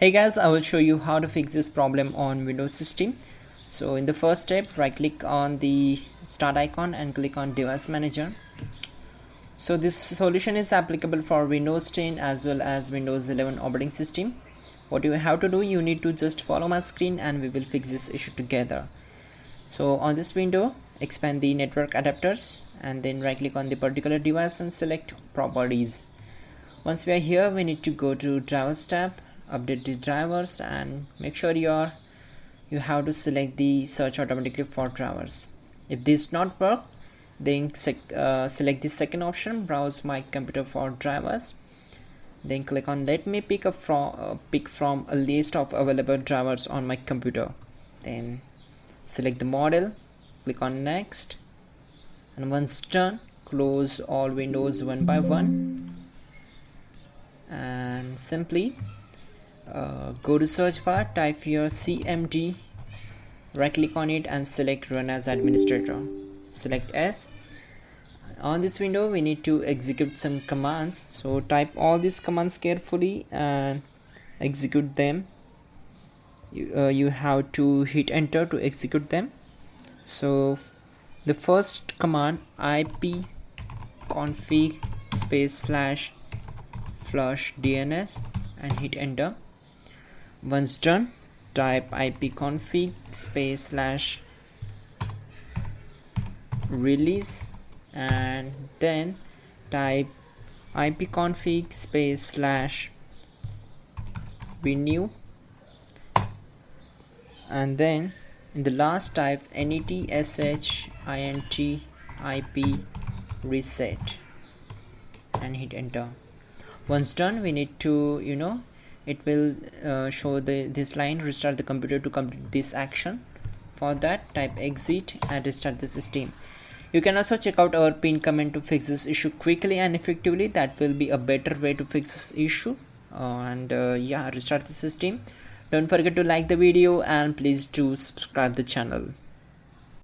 Hey guys, I will show you how to fix this problem on Windows system. So in the first step, right click on the start icon and click on device manager. So this solution is applicable for Windows 10 as well as Windows 11 operating system. What you have to do, you need to just follow my screen and we will fix this issue together. So on this window, expand the network adapters and then right click on the particular device and select properties. Once we are here, we need to go to drivers tab, update the drivers, and make sure you have to select the search automatically for drivers. If this not work, then select the second option, browse my computer for drivers, then click on let me pick from a list of available drivers on my computer, then select the model, click on next, and once done, close all windows one by one and simply go to search bar, type your CMD, right click on it and select run as administrator, select S. On this window we need to execute some commands, so type all these commands carefully and execute them. You have to hit enter to execute them. So the first command, ipconfig /flush DNS, and hit enter. Once done, type ipconfig /release and then type ipconfig /renew, and then in the last type netshint ip reset and hit enter. Once done, we need to it will show this line, restart the computer to complete this action. For that, type exit and restart the system. You can also check out our pinned comment to fix this issue quickly and effectively. That will be a better way to fix this issue. Yeah, restart the system. Don't forget to like the video and please do subscribe the channel.